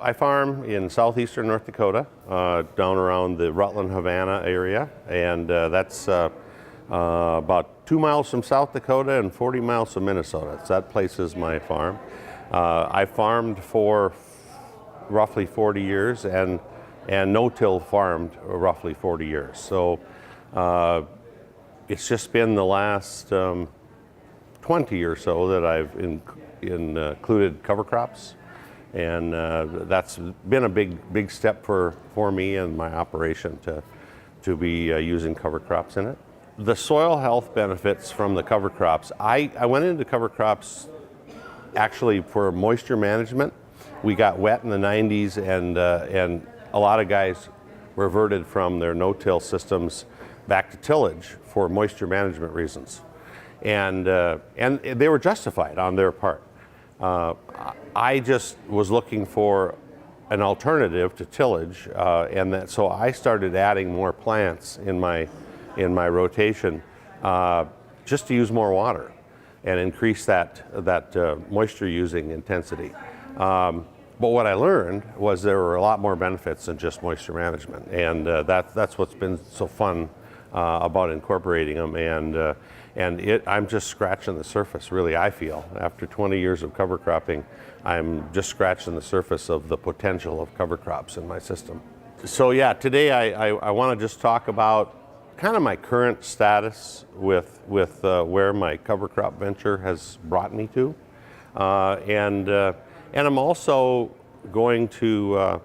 I farm in southeastern North Dakota, down around the Rutland-Havana area, and that's about 2 miles from South Dakota and 40 miles from Minnesota. So that place is my farm. I farmed for roughly 40 years and no-till farmed roughly 40 years. So it's just been the last 20 or so that I've included cover crops. And that's been a big step for me and my operation to be using cover crops in it. The soil health benefits from the cover crops. I went into cover crops actually for moisture management. We got wet in the 90s, and a lot of guys reverted from their no-till systems back to tillage for moisture management reasons, and they were justified on their part. I just was looking for an alternative to tillage, so I started adding more plants in my rotation, just to use more water and increase that moisture using intensity. But what I learned was there were a lot more benefits than just moisture management, and that's what's been so fun about incorporating them. And I'm just scratching the surface, really, I feel. After 20 years of cover cropping, I'm just scratching the surface of the potential of cover crops in my system. So yeah, today I want to just talk about kind of my current status with where my cover crop venture has brought me to. And I'm also going to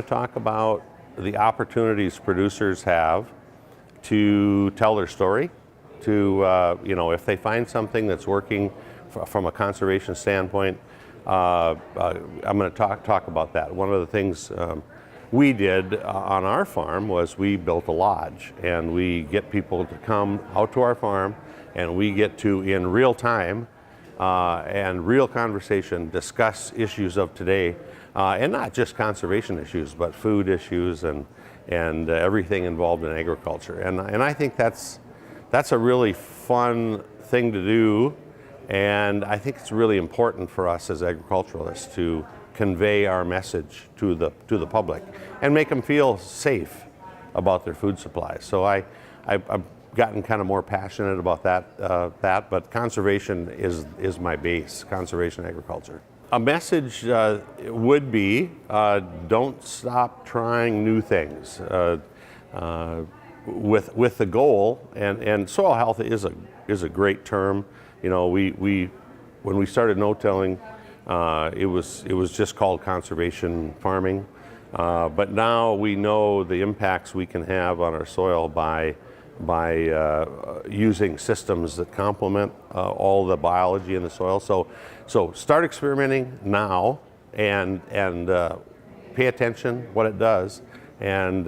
talk about the opportunities producers have to tell their story, to, if they find something that's working from a conservation standpoint. I'm going to talk about that. One of the things we did on our farm was we built a lodge, and we get people to come out to our farm, and we get to, in real time and real conversation, discuss issues of today, and not just conservation issues, but food issues and everything involved in agriculture. And I think that's a really fun thing to do, and I think it's really important for us as agriculturalists to convey our message to the public and make them feel safe about their food supply. So I've gotten kind of more passionate about that, but conservation is my base, conservation agriculture. A message would be, don't stop trying new things with the goal, and soil health is a great term. When we started no-tilling, it was just called conservation farming, but now we know the impacts we can have on our soil by using systems that complement all the biology in the soil. So start experimenting now and pay attention what it does. And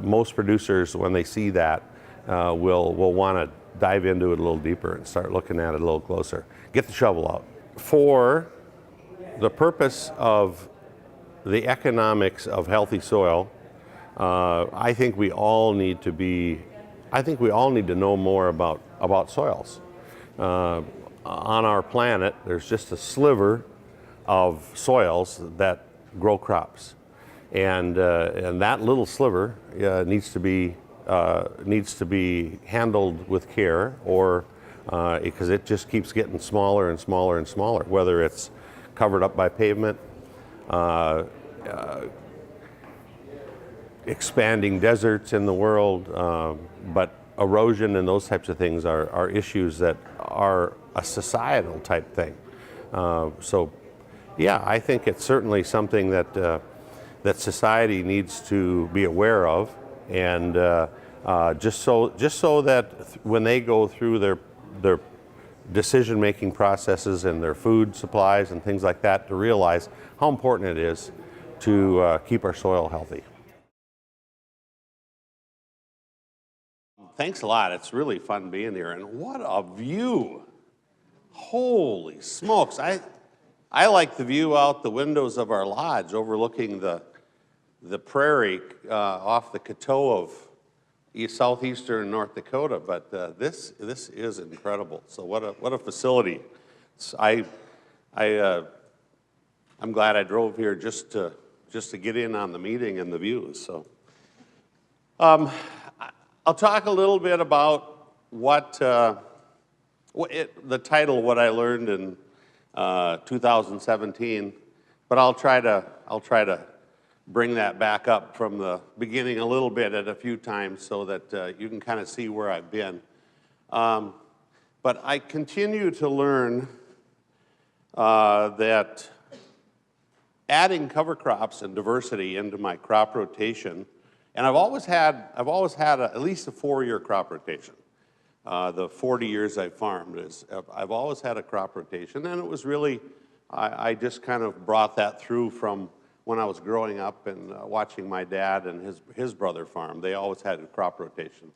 most producers, when they see that, will want to dive into it a little deeper and start looking at it a little closer. Get the shovel out. For the purpose of the economics of healthy soil, I think we all need to know more about soils. On our planet, there's just a sliver of soils that grow crops, and that little sliver needs to be handled with care, or because it just keeps getting smaller and smaller and smaller. Whether it's covered up by pavement, expanding deserts in the world, but erosion and those types of things are issues that are a societal type thing. So yeah, I think it's certainly something that society needs to be aware of, and just so that when they go through their decision-making processes and their food supplies and things like that, to realize how important it is to keep our soil healthy. Thanks a lot. It's really fun being here, and what a view! Holy smokes! I like the view out the windows of our lodge, overlooking the prairie off the Coteau of southeastern North Dakota. But this is incredible. So what a facility! I I'm glad I drove here just to get in on the meeting and the views. So I'll talk a little bit about the title, what I learned in 2017, but I'll try to bring that back up from the beginning a little bit at a few times so that you can kind of see where I've been. But I continue to learn that adding cover crops and diversity into my crop rotation, and I've always had at least a 4-year crop rotation. The 40 years I've farmed I've always had a crop rotation, and it was really, I just kind of brought that through from when I was growing up and watching my dad and his brother farm. They always had a crop rotation.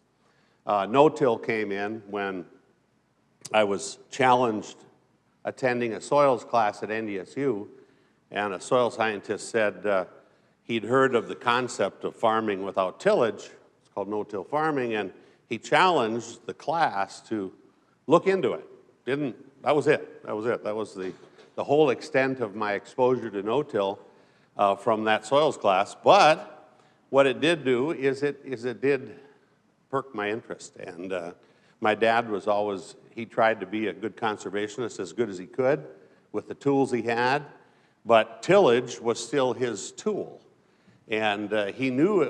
No-till came in when I was challenged attending a soils class at NDSU, and a soil scientist said he'd heard of the concept of farming without tillage. It's called no-till farming, and he challenged the class to look into it. That was it. That was the whole extent of my exposure to no-till from that soils class. But what it did do is it did perk my interest. And my dad was always, he tried to be a good conservationist as good as he could with the tools he had, but tillage was still his tool. And he knew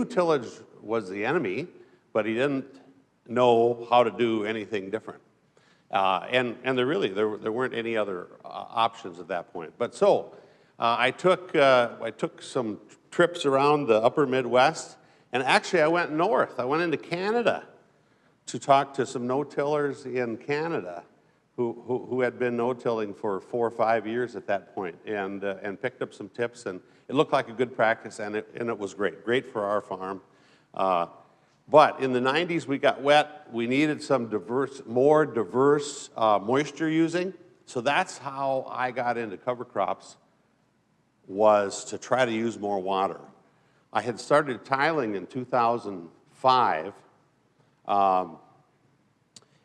tillage was the enemy, but he didn't know how to do anything different. And there weren't any other options at that point. But so I took some trips around the upper Midwest, and actually I went north. I went into Canada to talk to some no-tillers in Canada who had been no-tilling for 4 or 5 years at that point, and picked up some tips, and it looked like a good practice, and it was great for our farm. But in the 90s, we got wet. We needed some more diverse moisture using. So that's how I got into cover crops, was to try to use more water. I had started tiling in 2005,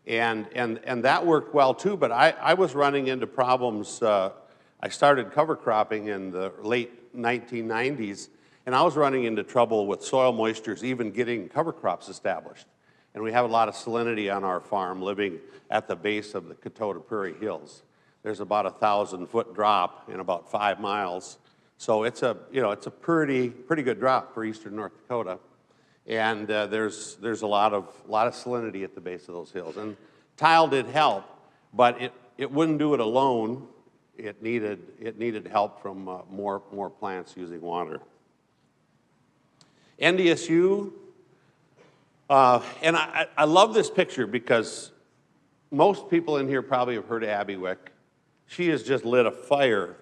and that worked well too, but I was running into problems. I started cover cropping in the late 1990s, and I was running into trouble with soil moistures, even getting cover crops established. And we have a lot of salinity on our farm, living at the base of the Katota Prairie Hills. There's about a 1,000-foot drop in about 5 miles. So it's a pretty good drop for eastern North Dakota. And there's a lot of salinity at the base of those hills. And tile did help, but it wouldn't do it alone. It needed help from more plants using water. NDSU, and I love this picture because most people in here probably have heard of Abby Wick. She has just lit a fire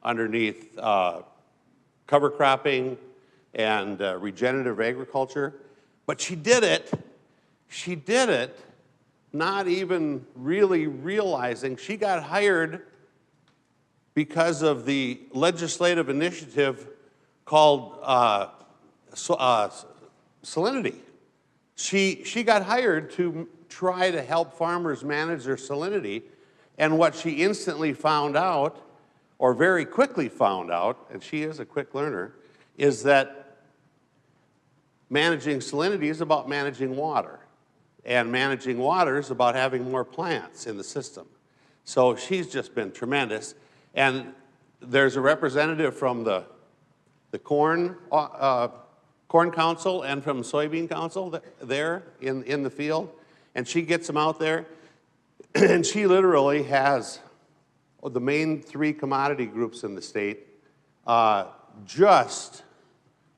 underneath cover cropping and regenerative agriculture, but she did it not even really realizing she got hired because of the legislative initiative called salinity. She got hired to try to help farmers manage their salinity, and what she instantly found out, or very quickly found out, and she is a quick learner, is that managing salinity is about managing water, and managing water is about having more plants in the system. So she's just been tremendous, and there's a representative from the Corn Council and from Soybean Council there in the field, and she gets them out there, and she literally has the main 3 commodity groups in the state just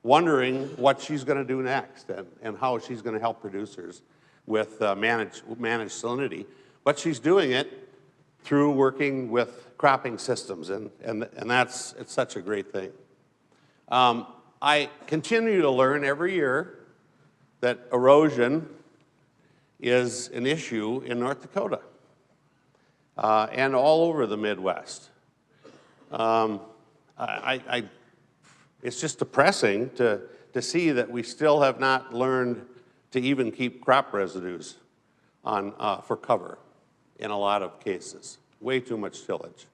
wondering what she's going to do next and how she's going to help producers with manage salinity. But she's doing it through working with cropping systems, and it's such a great thing. I continue to learn every year that erosion is an issue in North Dakota and all over the Midwest. It's just depressing to see that we still have not learned to even keep crop residues for cover in a lot of cases. Way too much tillage.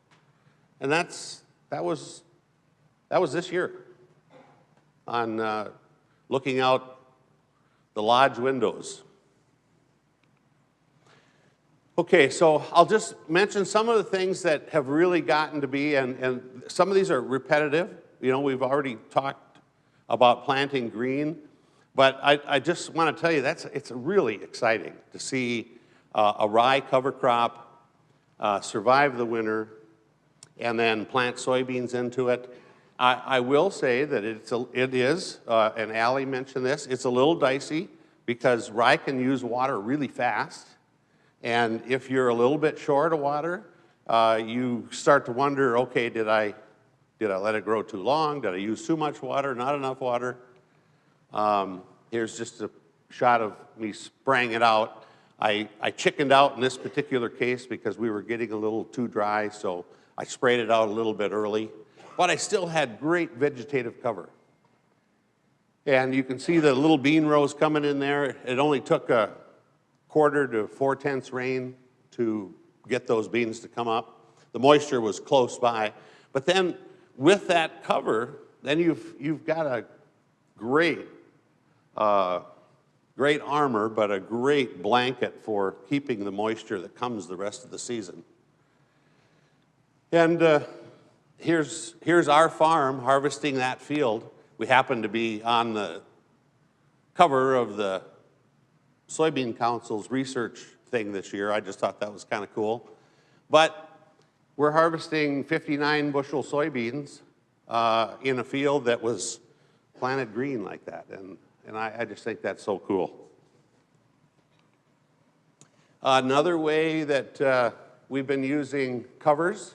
And that was this year on looking out the lodge windows. Okay, so I'll just mention some of the things that have really gotten to be, and some of these are repetitive. You know, we've already talked about planting green, but I just want to tell you it's really exciting to see a rye cover crop survive the winter and then plant soybeans into it. I will say that it is, and Allie mentioned this, it's a little dicey because rye can use water really fast. And if you're a little bit short of water, you start to wonder, okay, did I let it grow too long? Did I use too much water, not enough water? Here's just a shot of me spraying it out. I chickened out in this particular case because we were getting a little too dry, so I sprayed it out a little bit early. But I still had great vegetative cover. And you can see the little bean rows coming in there. It only took a 1/4 to 4/10 rain to get those beans to come up. The moisture was close by. But then with that cover, then you've got a great armor, but a great blanket for keeping the moisture that comes the rest of the season. And here's our farm harvesting that field. We happen to be on the cover of the Soybean Council's research thing this year. I just thought that was kind of cool. But we're harvesting 59 bushel soybeans in a field that was planted green like that. And I just think that's so cool. Another way that we've been using covers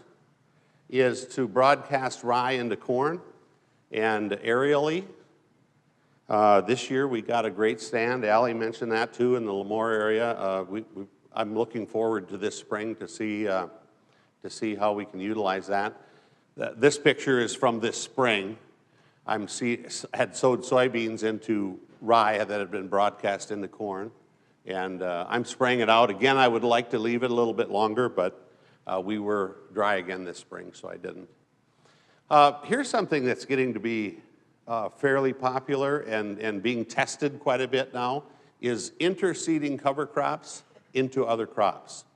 is to broadcast rye into corn and aerially. This year we got a great stand. Allie mentioned that too in the Lemoore area. I'm looking forward to this spring to see how we can utilize that. This picture is from this spring. Had sowed soybeans into rye that had been broadcast into corn, and I'm spraying it out. Again, I would like to leave it a little bit longer, but we were dry again this spring, so I didn't. Here's something that's getting to be fairly popular and being tested quite a bit now is interseeding cover crops into other crops.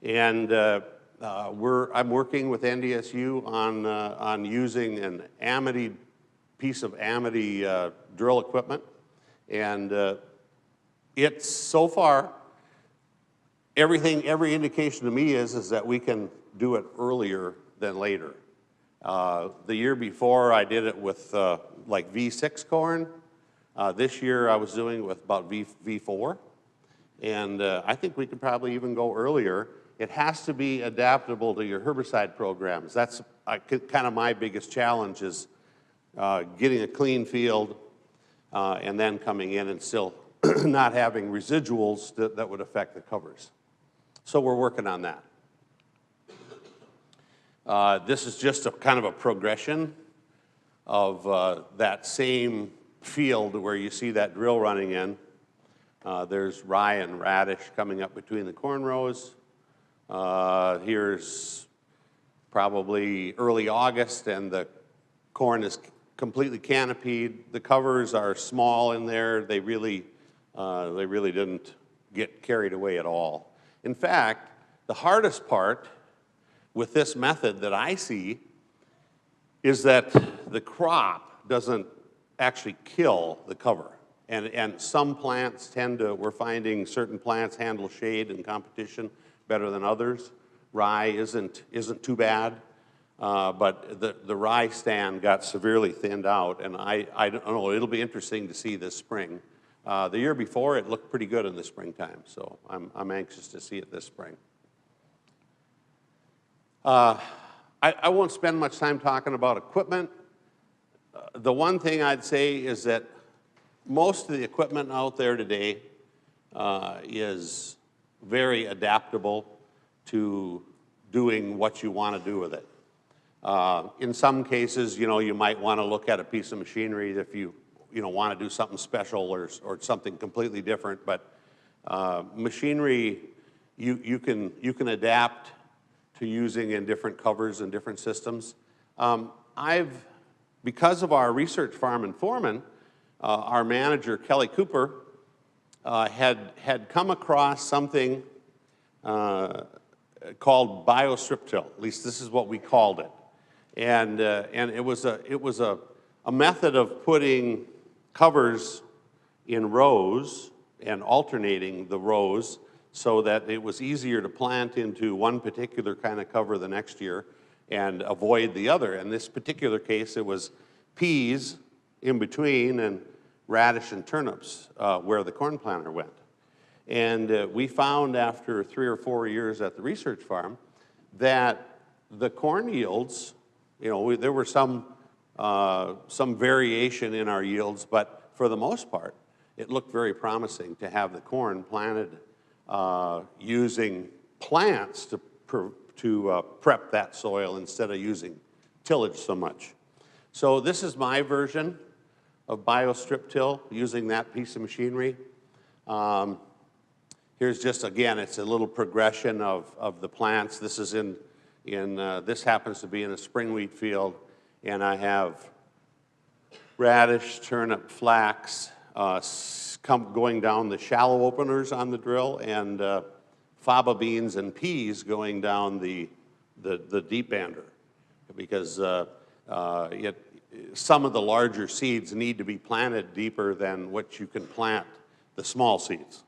And I'm working with NDSU on using an Amity piece of Amity drill equipment, and it's so far every indication to me is that we can do it earlier than later. The year before, I did it with like V6 corn. This year, I was doing it with about V4. And I think we could probably even go earlier. It has to be adaptable to your herbicide programs. That's kind of my biggest challenge is getting a clean field and then coming in and still not having residuals that would affect the covers. So we're working on that. This is just a kind of a progression of that same field where you see that drill running in. There's rye and radish coming up between the corn rows. Here's probably early August, and the corn is completely canopied. The covers are small in there. They really didn't get carried away at all. In fact, the hardest part with this method that I see is that the crop doesn't actually kill the cover. And some plants we're finding certain plants handle shade and competition better than others. Rye isn't too bad, but the rye stand got severely thinned out, and I don't know, it'll be interesting to see this spring. The year before, it looked pretty good in the springtime, so I'm anxious to see it this spring. I won't spend much time talking about equipment. The one thing I'd say is that most of the equipment out there today is very adaptable to doing what you want to do with it. In some cases, you might want to look at a piece of machinery if you want to do something special or something completely different. But machinery, you can adapt to using in different covers and different systems. Because of our research farm in Foreman, our manager, Kelly Cooper, had come across something called biostrip-till. At least this is what we called it. And it was a method of putting covers in rows and alternating the rows so that it was easier to plant into one particular kind of cover the next year and avoid the other. In this particular case, it was peas in between and radish and turnips where the corn planter went. And we found after 3 or 4 years at the research farm that the corn yields, there were some variation in our yields, but for the most part, it looked very promising to have the corn planted using plants to prep that soil instead of using tillage so much. So this is my version of biostrip-till using that piece of machinery. Here's just, again, it's a little progression of the plants. This is this happens to be in a spring wheat field, and I have radish, turnip, flax going down the shallow openers on the drill, and faba beans and peas going down the deep ender, because some of the larger seeds need to be planted deeper than what you can plant the small seeds.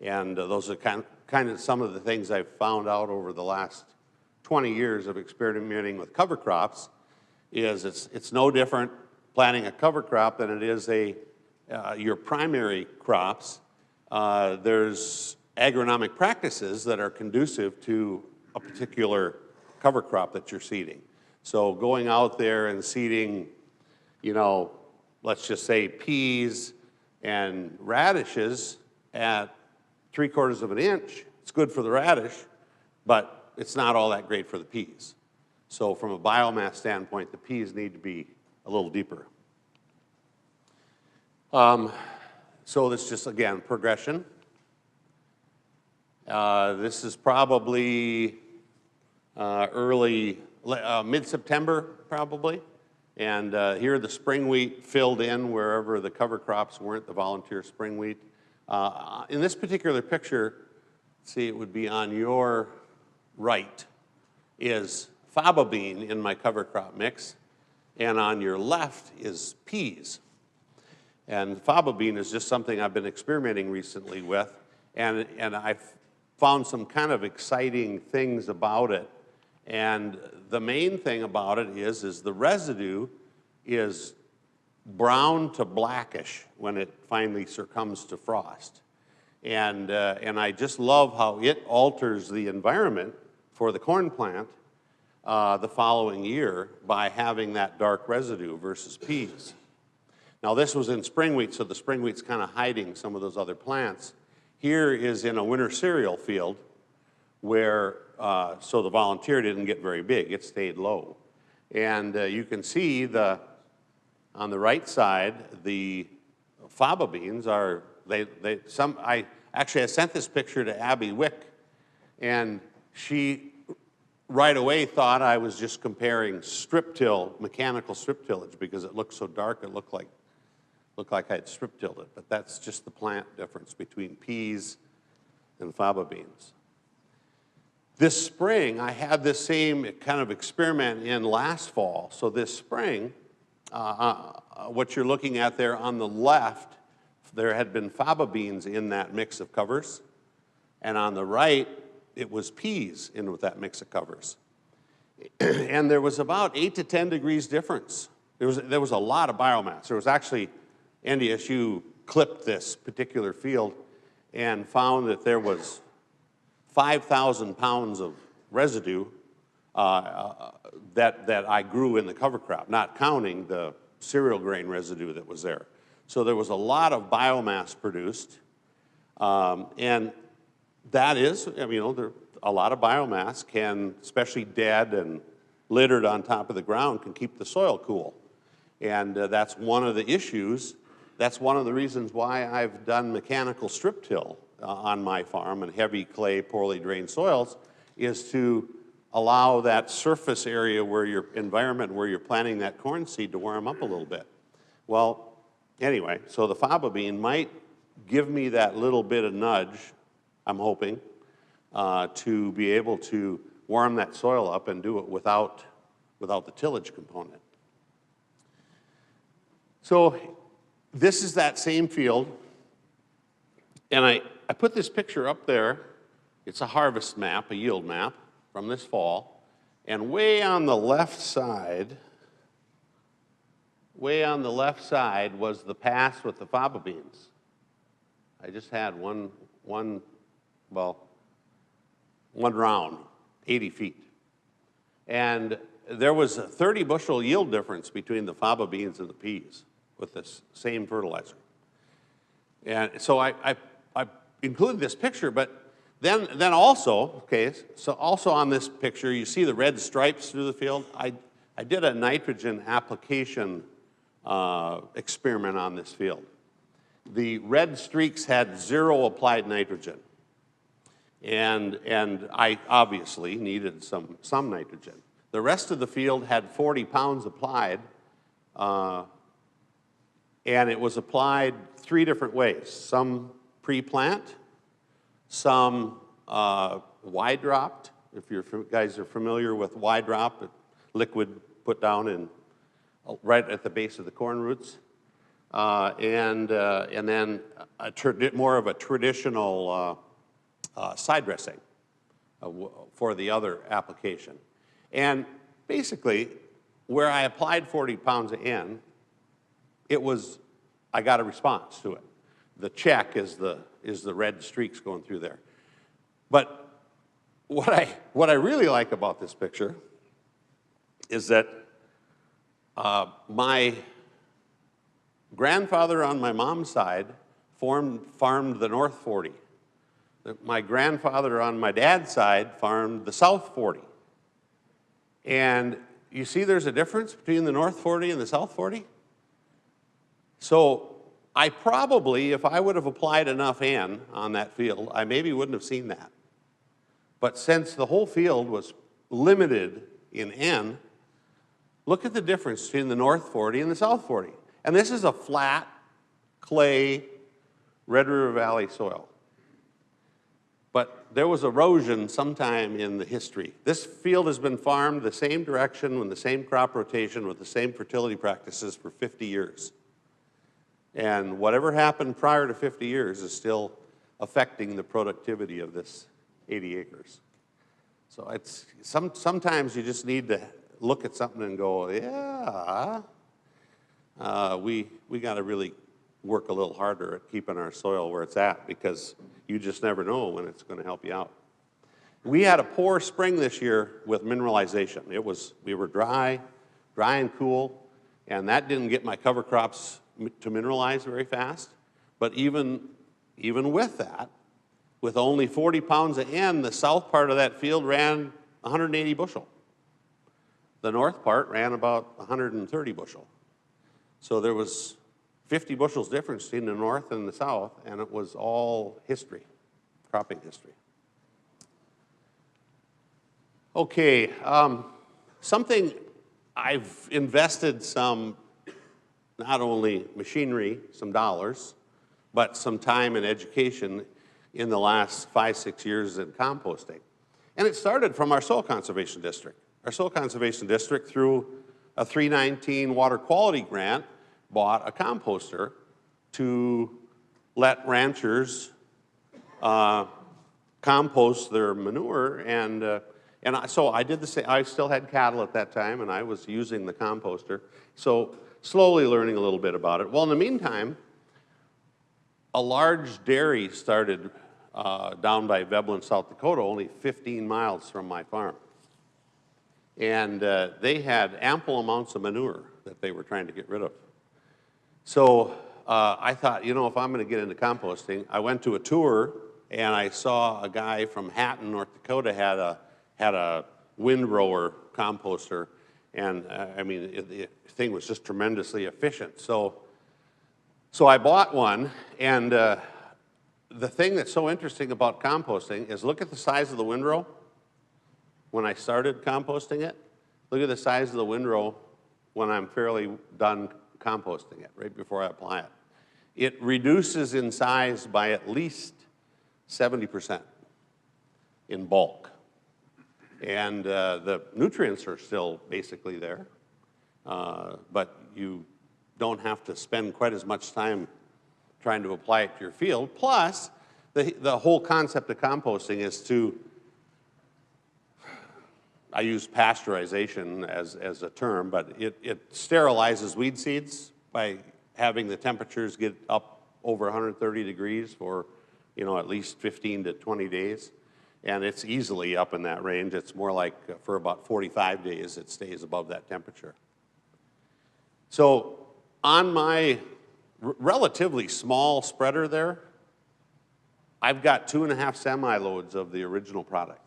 And those are kind of some of the things I've found out over the last 20 years of experimenting with cover crops. It's no different planting a cover crop than it is your primary crops. There's agronomic practices that are conducive to a particular cover crop that you're seeding. So going out there and seeding, let's just say peas and radishes at 3/4 of an inch, it's good for the radish, but it's not all that great for the peas. So from a biomass standpoint, the peas need to be a little deeper. So this is just, again, progression. This is probably mid-September, probably. And here the spring wheat filled in wherever the cover crops weren't the volunteer spring wheat. In this particular picture, see, it would be on your right, is faba bean in my cover crop mix, and on your left is peas. And faba bean is just something I've been experimenting recently with, and I've found some kind of exciting things about it. And the main thing about it is the residue is brown to blackish when it finally succumbs to frost. And I just love how it alters the environment for the corn plant the following year by having that dark residue versus peas. Now this was in spring wheat, so the spring wheat's kind of hiding some of those other plants. Here is in a winter cereal field where, so the volunteer didn't get very big, it stayed low. And you can see on the right side, the faba beans are, I sent this picture to Abby Wick, and she right away thought I was just comparing strip-till, mechanical strip tillage, because it looked so dark, it looked like I had strip-tilled it, but that's just the plant difference between peas and faba beans. This spring, I had this same kind of experiment in last fall. So this spring, what you're looking at there on the left, there had been faba beans in that mix of covers, and on the right, it was peas in with that mix of covers. And there was about 8 to 10 degrees difference. There was a lot of biomass. There was actually, NDSU clipped this particular field and found that there was 5,000 pounds of residue that I grew in the cover crop, not counting the cereal grain residue that was there. So there was a lot of biomass produced, and that is, a lot of biomass can, especially dead and littered on top of the ground, can keep the soil cool. And that's one of the issues. That's one of the reasons why I've done mechanical strip till on my farm and heavy clay, poorly drained soils, is to allow that surface area where your environment where you're planting that corn seed to warm up a little bit. Well, anyway, so the faba bean might give me that little bit of nudge, I'm hoping, to be able to warm that soil up and do it without the tillage component. So this is that same field, and I put this picture up there. It's a harvest map, a yield map from this fall, and way on the left side was the pass with the faba beans. I just had one round, 80 feet. And there was a 30 bushel yield difference between the faba beans and the peas with this same fertilizer. And so I included this picture, but then also, okay, so also on this picture, you see the red stripes through the field. I did a nitrogen application experiment on this field. The red streaks had 0 applied nitrogen. And I obviously needed some nitrogen. The rest of the field had 40 pounds applied, and it was applied 3 different ways. Some pre-plant, some wide dropped. If you guys are familiar with wide drop, liquid put down in right at the base of the corn roots, and then more of a traditional side dressing for the other application. And basically, where I applied 40 pounds of N, I got a response to it. The check is the red streaks going through there. But what I really like about this picture is that my grandfather on my mom's side farmed the North 40. My grandfather on my dad's side farmed the South 40. And you see there's a difference between the North 40 and the South 40? So I probably, if I would have applied enough N on that field, I maybe wouldn't have seen that. But since the whole field was limited in N, look at the difference between the North 40 and the South 40. And this is a flat, clay, Red River Valley soil. But there was erosion sometime in the history. This field has been farmed the same direction with the same crop rotation with the same fertility practices for 50 years. And whatever happened prior to 50 years is still affecting the productivity of this 80 acres. So it's sometimes you just need to look at something and go, yeah, we got to really work a little harder at keeping our soil where it's at, because you just never know when it's going to help you out. We had a poor spring this year with mineralization. We were dry and cool, and that didn't get my cover crops to mineralize very fast. But even with that, with only 40 pounds of N, the south part of that field ran 180 bushel. The north part ran about 130 bushel. So there was 50 bushels difference between the north and the south, and it was all history, cropping history. Okay, something I've invested some, not only machinery, some dollars, but some time and education in the last 5-6 years in composting. And it started from our soil conservation district. Our soil conservation district, through a 319 water quality grant, bought a composter to let ranchers compost their manure, so I did the same. I still had cattle at that time, and I was using the composter, so slowly learning a little bit about it. Well, in the meantime, a large dairy started down by Veblen, South Dakota, only 15 miles from my farm. And they had ample amounts of manure that they were trying to get rid of. So I thought, if I'm going to get into composting, I went to a tour, and I saw a guy from Hatton, North Dakota, had a windrower composter, and the thing was just tremendously efficient. So I bought one, and the thing that's so interesting about composting is look at the size of the windrow. when I started composting it. Look at the size of the windrow when I'm fairly done composting it, right before I apply it. It reduces in size by at least 70% in bulk. And the nutrients are still basically there, but you don't have to spend quite as much time trying to apply it to your field. Plus, the whole concept of composting is to, I use pasteurization as a term, but it sterilizes weed seeds by having the temperatures get up over 130 degrees for, at least 15 to 20 days. And it's easily up in that range. It's more like for about 45 days it stays above that temperature. So on my relatively small spreader there, I've got 2.5 semi-loads of the original product.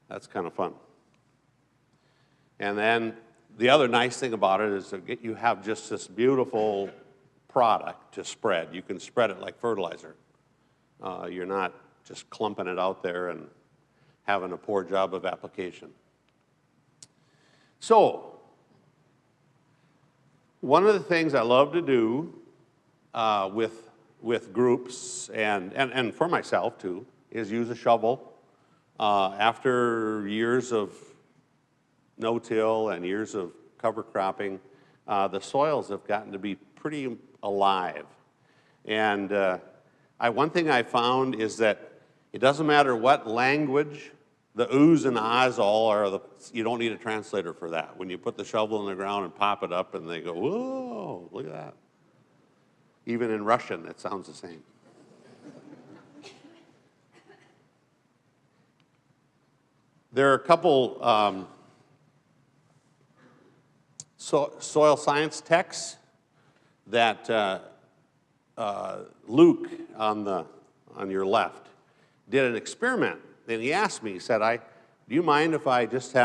That's kind of fun. And then the other nice thing about it is that you have just this beautiful product to spread. You can spread it like fertilizer. You're not just clumping it out there and having a poor job of application. So, one of the things I love to do with groups and for myself too is use a shovel. After years of no-till and years of cover cropping, the soils have gotten to be pretty alive. And one thing I found is that it doesn't matter what language, the oohs and ahs all are, you don't need a translator for that. When you put the shovel in the ground and pop it up and they go, whoa, look at that. Even in Russian, it sounds the same. There are a couple soil science texts that Luke on your left did an experiment, and he asked me, he said, do you mind if I just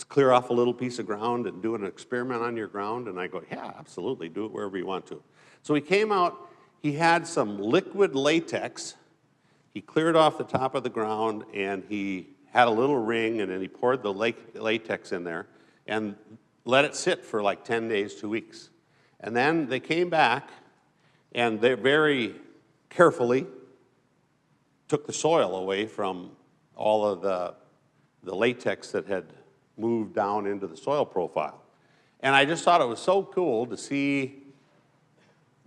clear off a little piece of ground and do an experiment on your ground? And I go, yeah, absolutely, do it wherever you want to. So he came out, he had some liquid latex, he cleared off the top of the ground, and he had a little ring, and then he poured the latex in there and let it sit for like 10 days, 2 weeks. And then they came back, and they very carefully took the soil away from all of the latex that had moved down into the soil profile. And I just thought it was so cool to see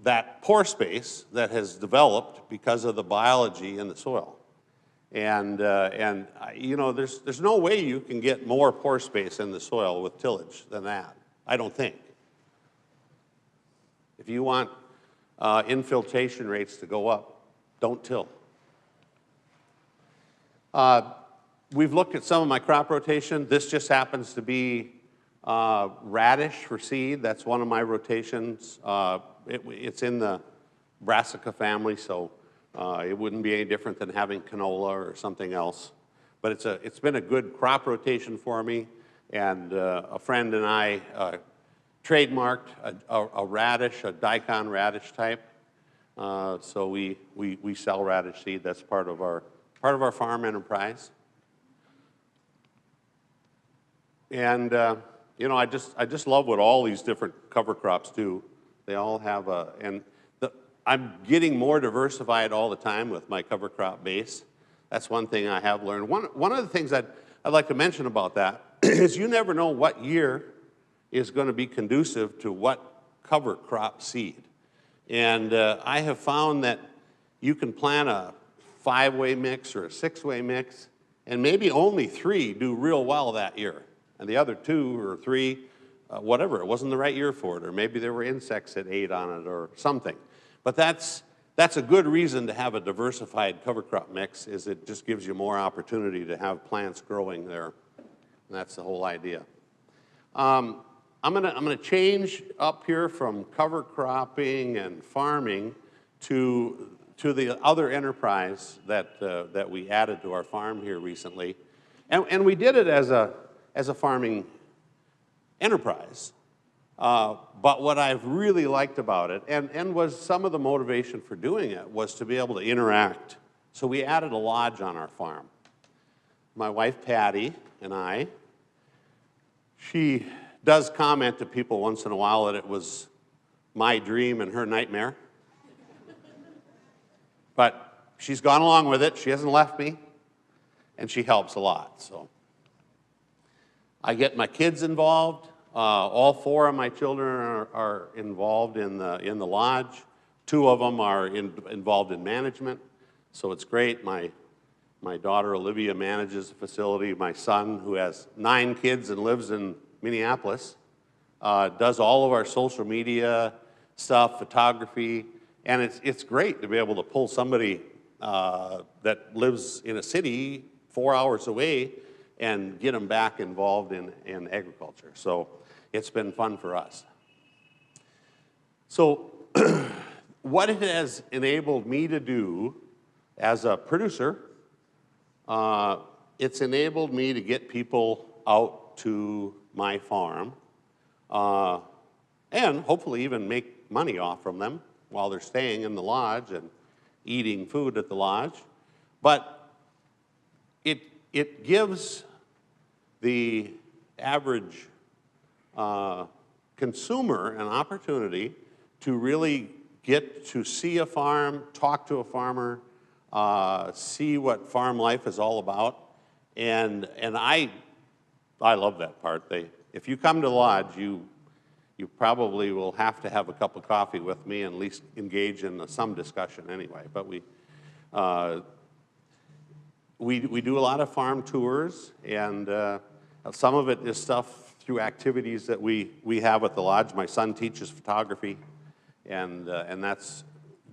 that pore space that has developed because of the biology in the soil. And there's no way you can get more pore space in the soil with tillage than that, I don't think. If you want infiltration rates to go up, don't till. We've looked at some of my crop rotation. This just happens to be radish for seed. That's one of my rotations. It's in the brassica family, so it wouldn't be any different than having canola or something else. But it's been a good crop rotation for me, and a friend and I trademarked a radish, a daikon radish type. So we sell radish seed. That's part of our farm enterprise. And I just love what all these different cover crops do. They all have I'm getting more diversified all the time with my cover crop base. That's one thing I have learned. One of the things I'd like to mention about that is you never know what year is going to be conducive to what cover crop seed. And I have found that you can plant a 5-way mix or a 6-way mix, and maybe only 3 do real well that year. And the other 2 or 3, whatever, it wasn't the right year for it, or maybe there were insects that ate on it or something. But that's a good reason to have a diversified cover crop mix, is it just gives you more opportunity to have plants growing there. And that's the whole idea. I'm gonna change up here from cover cropping and farming to the other enterprise that we added to our farm here recently. And we did it as a farming enterprise. But what I've really liked about it, and was some of the motivation for doing it, was to be able to interact. So we added a lodge on our farm. my wife Patty and I, she does comment to people once in a while that it was my dream and her nightmare. But she's gone along with it. She hasn't left me, and she helps a lot. So I get my kids involved. All 4 of my children are involved in the lodge. 2 of them are involved in management, so it's great. My daughter Olivia manages the facility. My son, who has 9 kids and lives in Minneapolis, does all of our social media stuff, photography, and it's great to be able to pull somebody that lives in a city 4 hours away and get them back involved in agriculture. So it's been fun for us. So what it has enabled me to do as a producer, it's enabled me to get people out to my farm and hopefully even make money off from them while they're staying in the lodge and eating food at the lodge. But it gives the average consumer an opportunity to really get to see a farm, talk to a farmer, see what farm life is all about. And I love that part. If you come to the lodge, you probably will have to have a cup of coffee with me and at least engage in some discussion anyway. But we do a lot of farm tours, and some of it is stuff through activities that we have at the lodge. My son teaches photography, and that's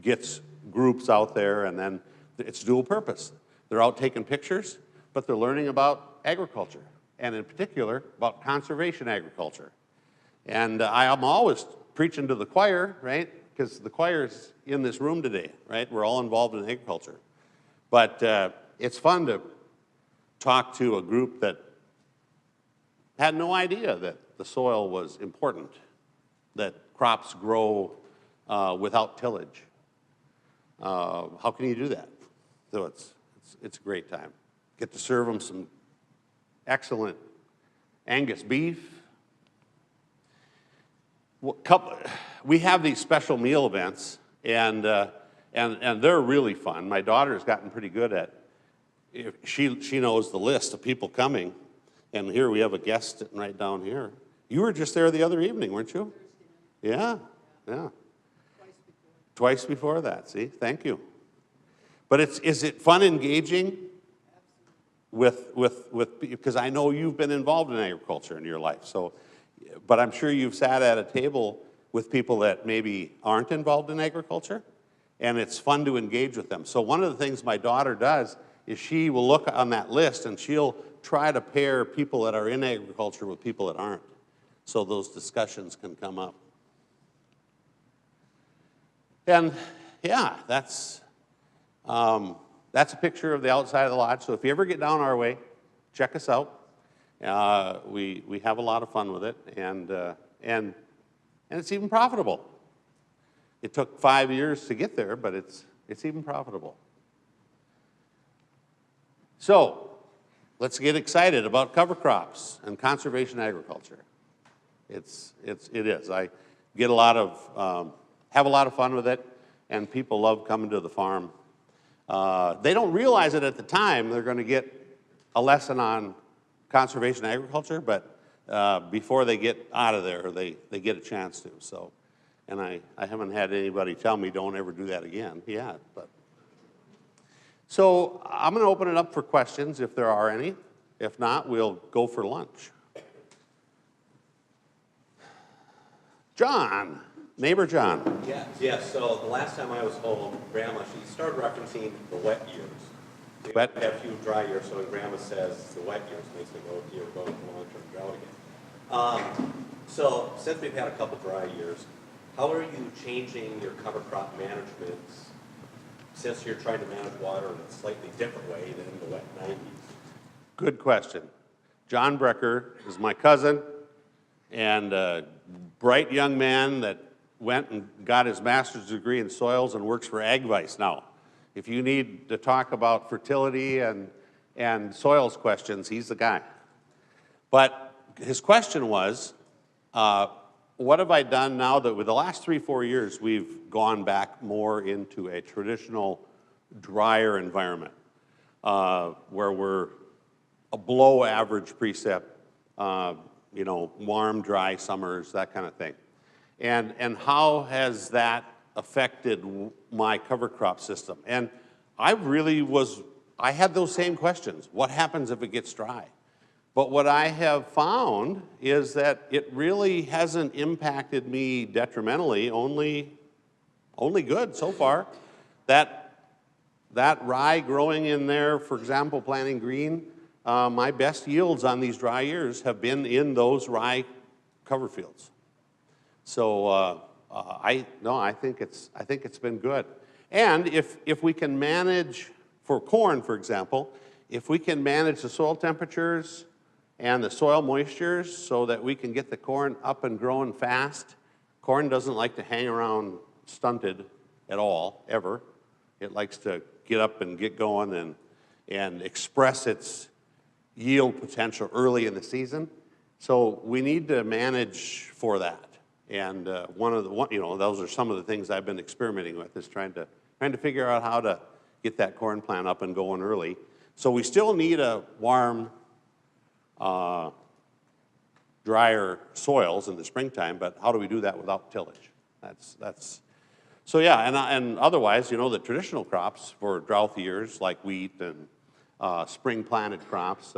gets groups out there, and then it's dual purpose. They're out taking pictures, but they're learning about agriculture, and in particular about conservation agriculture. And I'm always preaching to the choir, right? Because the choir's in this room today, right? We're all involved in agriculture. But it's fun to talk to a group that had no idea that the soil was important, that crops grow without tillage. How can you do that? So it's a great time. Get to serve them some excellent Angus beef. We have these special meal events, and they're really fun. My daughter's gotten pretty good at. She knows the list of people coming, and here we have a guest sitting right down here. You were just there the other evening, weren't you? Yeah. Twice before that. See, thank you. But is it fun engaging with because I know you've been involved in agriculture in your life. So, but I'm sure you've sat at a table with people that maybe aren't involved in agriculture, and it's fun to engage with them. So one of the things my daughter does is she will look on that list and she'll try to pair people that are in agriculture with people that aren't, so those discussions can come up. And yeah, that's a picture of the outside of the lodge. So if you ever get down our way, check us out. We have a lot of fun with it, and it's even profitable. It took 5 years to get there, but it's even profitable. So let's get excited about cover crops and conservation agriculture. It is. I get have a lot of fun with it, and people love coming to the farm. They don't realize it at the time. They're going to get a lesson on conservation agriculture, but before they get out of there, they get a chance to. So, and I haven't had anybody tell me don't ever do that again yet. But so I'm going to open it up for questions if there are any. If not, we'll go for lunch. John. Neighbor John. Yeah. So the last time I was home, Grandma, she started referencing the wet years. We have a few dry years, so when Grandma says the wet years, makes me go, you're going to long-term drought again. So since we've had a couple dry years, how are you changing your cover crop management since you're trying to manage water in a slightly different way than in the wet 90s? Good question. John Breker is my cousin and a bright young man that went and got his master's degree in soils and works for AgVice now. If you need to talk about fertility and and soils questions, he's the guy. But his question was, what have I done now that with the last 3-4 years we've gone back more into a traditional drier environment where we're a below average precip, you know, warm, dry summers, that kind of thing. And how has that affected my cover crop system? And I had those same questions. What happens if it gets dry? But what I have found is that it really hasn't impacted me detrimentally, only good so far. That rye growing in there, for example, planting green, my best yields on these dry years have been in those rye cover fields. So I think it's been good. And if we can manage, for corn, for example, if we can manage the soil temperatures and the soil moistures so that we can get the corn up and growing fast. Corn doesn't like to hang around stunted at all, ever. It likes to get up and get going and express its yield potential early in the season. So we need to manage for that. And those are some of the things I've been experimenting with, is trying to figure out how to get that corn plant up and going early. So we still need a warm, drier soils in the springtime, but how do we do that without tillage? So yeah, and otherwise, you know, the traditional crops for drought years like wheat and spring planted crops,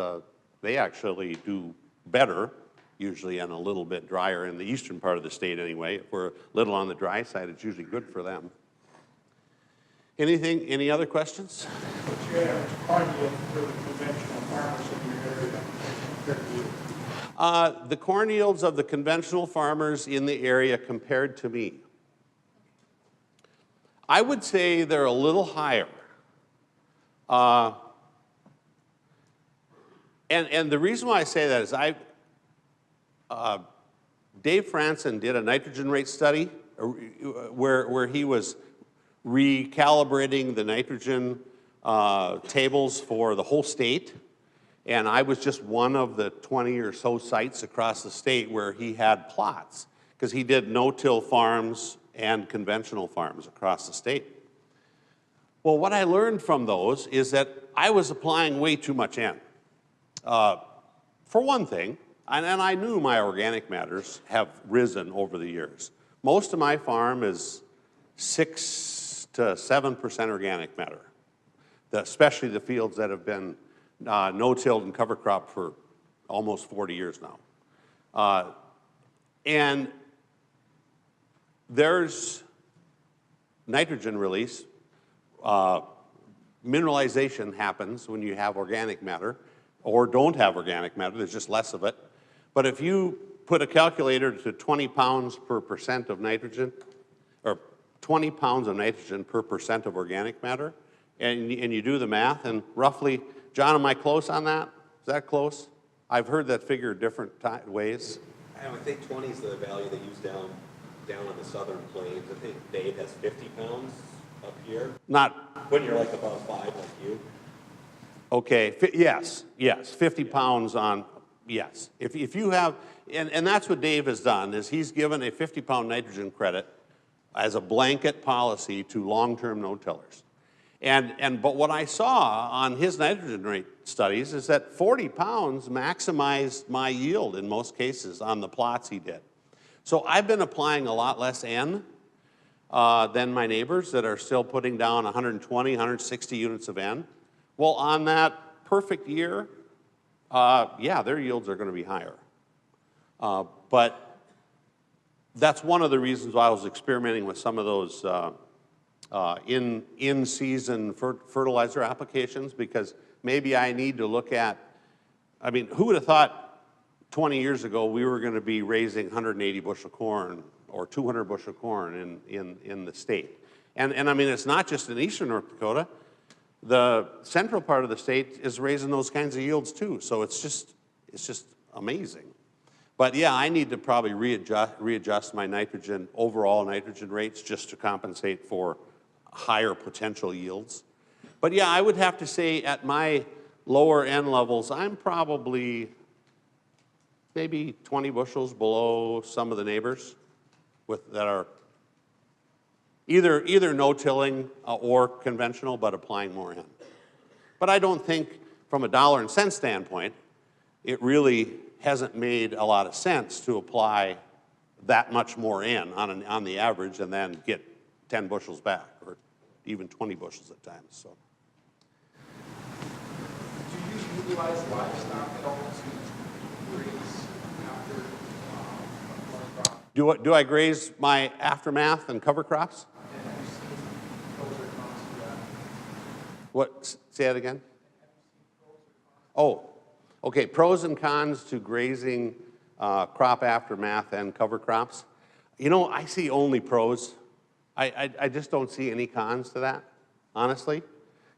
they actually do better, usually, and a little bit drier in the eastern part of the state anyway. If we're a little on the dry side, it's usually good for them. Any other questions? What's your average corn yield for the conventional farmers in your area compared to you? The corn yields of the conventional farmers in the area compared to me, I would say they're a little higher. And the reason why I say that is Dave Franson did a nitrogen rate study where he was recalibrating the nitrogen tables for the whole state. And I was just one of the 20 or so sites across the state where he had plots, because he did no-till farms and conventional farms across the state. Well, what I learned from those is that I was applying way too much N. For one thing, and I knew my organic matters have risen over the years. Most of my farm is 6 to 7% organic matter, especially the fields that have been no-tilled and cover crop for almost 40 years now. And there's nitrogen release. Mineralization happens when you have organic matter or don't have organic matter. There's just less of it. But if you put a calculator to 20 pounds per percent of nitrogen, or 20 pounds of nitrogen per percent of organic matter, and you do the math, and roughly, John, am I close on that? Is that close? I've heard that figure different ways. I think 20 is the value they use down on the southern plains. I think Dave has 50 pounds up here. Not when you're like above 5 like you. Okay, yes, 50 pounds on, yes. If you have, and that's what Dave has done, is he's given a 50-pound nitrogen credit as a blanket policy to long-term no-tillers. But what I saw on his nitrogen rate studies is that 40 pounds maximized my yield in most cases on the plots he did. So I've been applying a lot less N than my neighbors that are still putting down 120, 160 units of N. Well, on that perfect year, yeah, their yields are going to be higher. But that's one of the reasons why I was experimenting with some of those in-season fertilizer applications, because maybe I need to look at, I mean, who would have thought 20 years ago we were going to be raising 180 bushel corn or 200 bushel corn in the state? And I mean, it's not just in eastern North Dakota. The central part of the state is raising those kinds of yields too. So it's just amazing. But yeah, I need to probably readjust my overall nitrogen rates just to compensate for higher potential yields. But yeah, I would have to say at my lower end levels, I'm probably maybe 20 bushels below some of the neighbors that are either no-tilling or conventional, but applying more in. But I don't think, from a dollar and cent standpoint, it really hasn't made a lot of sense to apply that much more in on the average and then get 10 bushels back, or even 20 bushels at times. So. Do you utilize livestock at all to graze after corn crop? Do I graze my aftermath and cover crops? And have you seen pros or cons to that? What? Say that again? Oh, okay. Pros and cons to grazing crop aftermath and cover crops. You know, I see only pros. I just don't see any cons to that, honestly.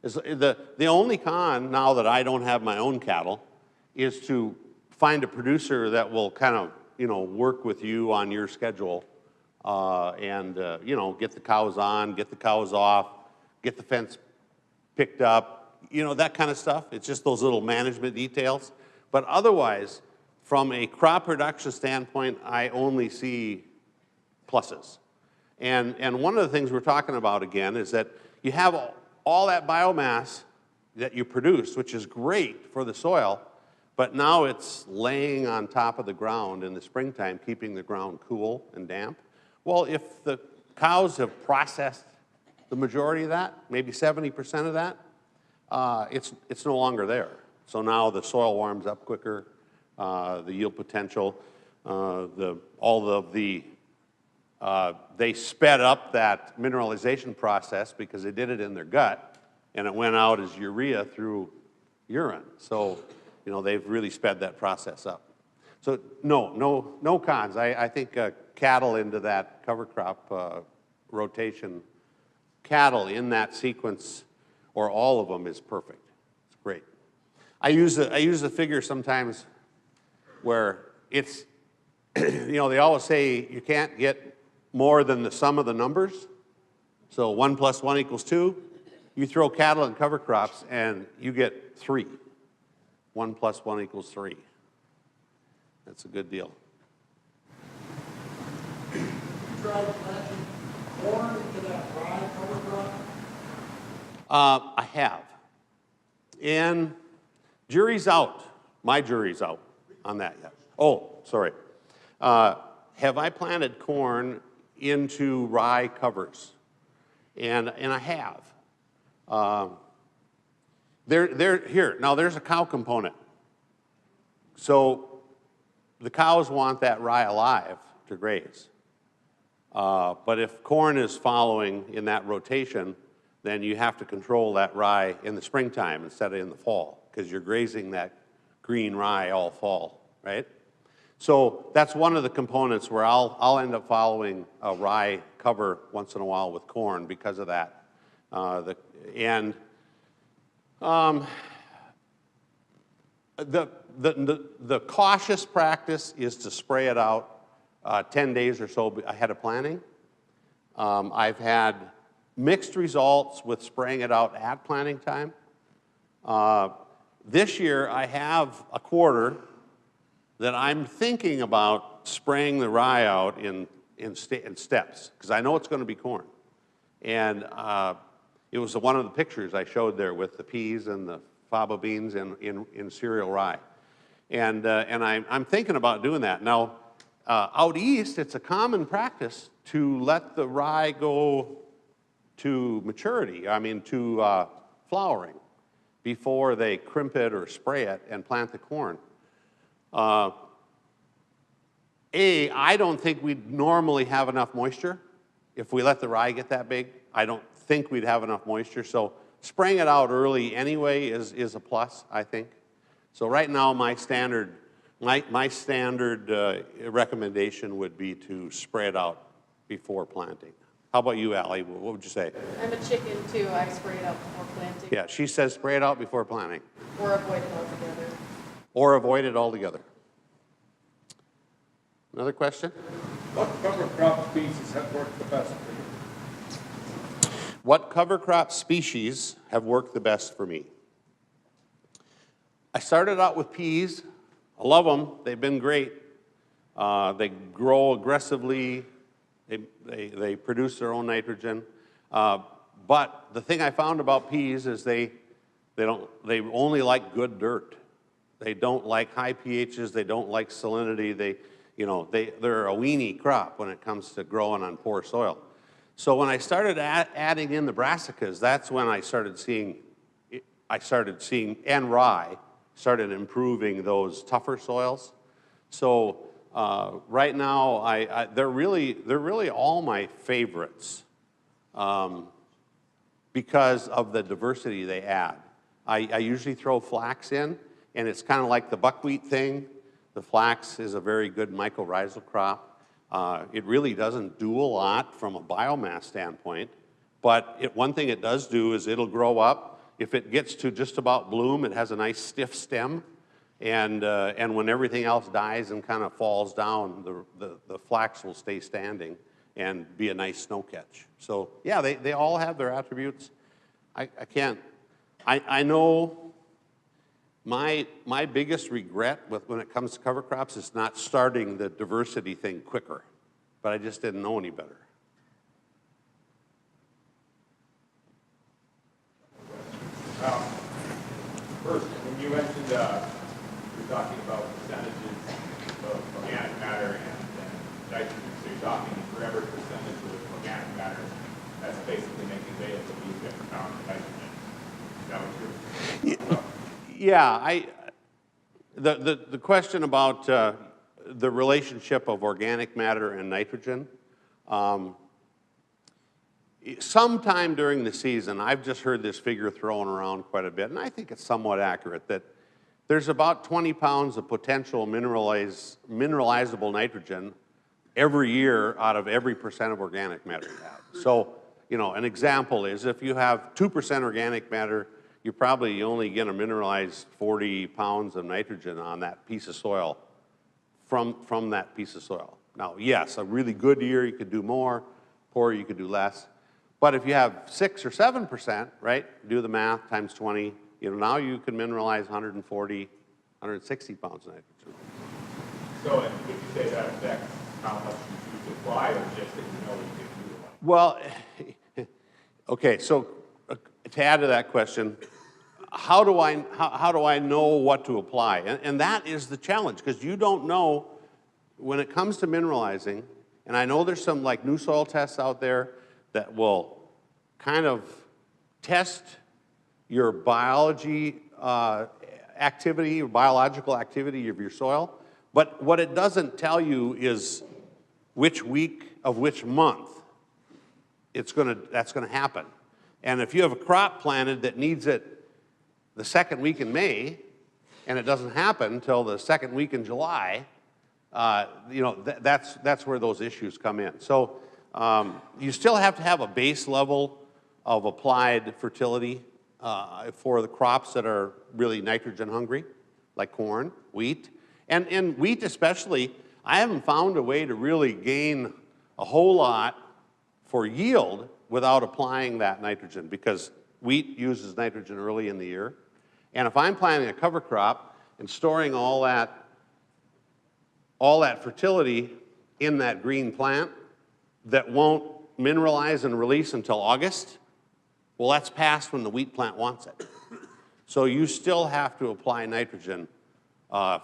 The only con, now that I don't have my own cattle, is to find a producer that will kind of, work with you on your schedule and, get the cows on, get the cows off, get the fence picked up, that kind of stuff. It's just those little management details. But otherwise, from a crop production standpoint, I only see pluses. And one of the things we're talking about again is that you have all that biomass that you produce, which is great for the soil, but now it's laying on top of the ground in the springtime, keeping the ground cool and damp. Well, if the cows have processed the majority of that, maybe 70% of that, it's no longer there. So now the soil warms up quicker, the yield potential, they sped up that mineralization process because they did it in their gut, and it went out as urea through urine. So, they've really sped that process up. So no cons. I think cattle into that cover crop rotation, cattle in that sequence, or all of them, is perfect. It's great. I use a figure sometimes where it's, they always say you can't get more than the sum of the numbers. So 1 + 1 = 2. You throw cattle and cover crops and you get 3. 1 + 1 = 3. That's a good deal. You tried planting corn into that rye cover crop? I have. And jury's out. My jury's out on that yet. Oh, sorry. Have I planted corn into rye covers? And I have. Here, now there's a cow component. So the cows want that rye alive to graze. But if corn is following in that rotation, then you have to control that rye in the springtime instead of in the fall, because you're grazing that green rye all fall, right? So that's one of the components where I'll end up following a rye cover once in a while with corn because of that. The cautious practice is to spray it out 10 days or so ahead of planting. I've had mixed results with spraying it out at planting time. This year I have a quarter that I'm thinking about spraying the rye out in steps, because I know it's going to be corn. And it was one of the pictures I showed there with the peas and the faba beans in cereal rye. And I'm thinking about doing that. Now, out east, it's a common practice to let the rye go to maturity, to flowering, before they crimp it or spray it and plant the corn. I don't think we'd normally have enough moisture. If we let the rye get that big, I don't think we'd have enough moisture. So spraying it out early anyway is a plus, I think. So right now, my standard recommendation would be to spray it out before planting. How about you, Allie? What would you say? I'm a chicken too. I spray it out before planting. Yeah, she says spray it out before planting. Or avoid it altogether. Or avoid it altogether. Another question? What cover crop species have worked the best for you? What cover crop species have worked the best for me? I started out with peas. I love them. They've been great. They grow aggressively. They produce their own nitrogen. But the thing I found about peas is they only like good dirt. They don't like high pHs. They don't like salinity. They're a weenie crop when it comes to growing on poor soil. So when I started adding in the brassicas, that's when I started seeing, and rye started improving those tougher soils. So right now, they're really all my favorites because of the diversity they add. I usually throw flax in, and it's kind of like the buckwheat thing. The flax is a very good mycorrhizal crop. It really doesn't do a lot from a biomass standpoint, but one thing it does do is it'll grow up. If it gets to just about bloom, it has a nice stiff stem, and when everything else dies and kind of falls down, the flax will stay standing and be a nice snow catch. So yeah, they all have their attributes. I know my biggest regret when it comes to cover crops is not starting the diversity thing quicker, but I just didn't know any better. First, when you mentioned, you're talking about percentages of organic matter and nitrogen, so you're talking for every percentage of organic matter that's basically making available to be 50 pounds of nitrogen. Is that what you're talking about? Yeah, the question about the relationship of organic matter and nitrogen, sometime during the season, I've just heard this figure thrown around quite a bit, and I think it's somewhat accurate, that there's about 20 pounds of potential mineralizable nitrogen every year out of every percent of organic matter you have. So, an example is if you have 2% organic matter, you're probably only going to mineralize 40 pounds of nitrogen on that piece of soil from that piece of soil. Now, yes, a really good year you could do more, poor you could do less. But if you have 6 or 7%, right, do the math, times 20, now you can mineralize 140, 160 pounds of nitrogen. So, would you say that affects how much you choose to apply, or just that you can do it? Well, okay, so to add to that question, how do I know what to apply? And that is the challenge, because you don't know when it comes to mineralizing, and I know there's some like new soil tests out there that will kind of test your biology activity, or biological activity of your soil, but what it doesn't tell you is which week of which month that's gonna happen. And if you have a crop planted that needs it the second week in May, and it doesn't happen until the second week in July, that's where those issues come in. So you still have to have a base level of applied fertility for the crops that are really nitrogen hungry, like corn, wheat. And wheat especially, I haven't found a way to really gain a whole lot for yield without applying that nitrogen, because wheat uses nitrogen early in the year. And if I'm planting a cover crop and storing all that fertility in that green plant that won't mineralize and release until August, well, that's past when the wheat plant wants it. So you still have to apply nitrogen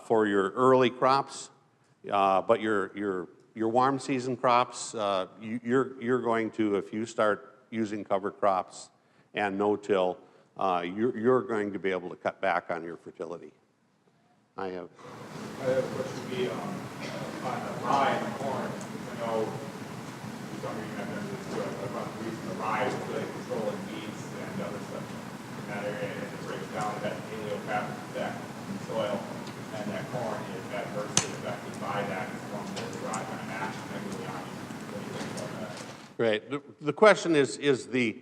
for your early crops, but your warm season crops, you're going to, if you start using cover crops and no-till, you're going to be able to cut back on your fertility. I have My other question would be on the rye and corn. I know some of you have done this too. About the reason the rye is really controlling weeds and other stuff in that area, and it breaks down that allelopathic effect in the soil, and that corn is adversely affected by that from the rye kind of action negatively on you. What do you think about that? Right. The question is the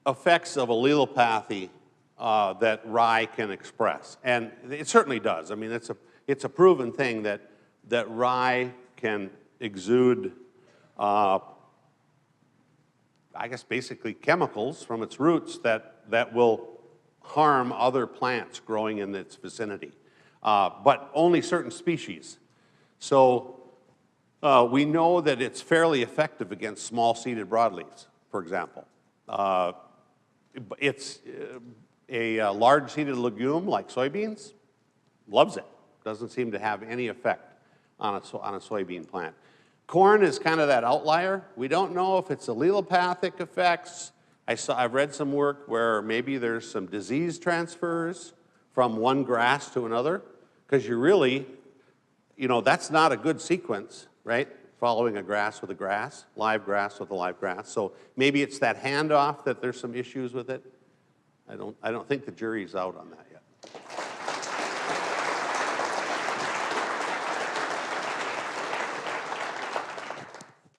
effects of allelopathy that rye can express, and it certainly does. I mean, it's a proven thing that rye can exude, I guess basically chemicals from its roots that will harm other plants growing in its vicinity, but only certain species. So we know that it's fairly effective against small-seeded broadleaves, for example. It's a large-seeded legume like soybeans, loves it. Doesn't seem to have any effect on a soybean plant. Corn is kind of that outlier. We don't know if it's allelopathic effects. I've read some work where maybe there's some disease transfers from one grass to another, because you really, that's not a good sequence, right? Following a grass with a grass, live grass with a live grass. So maybe it's that handoff that there's some issues with it. I don't think the jury's out on that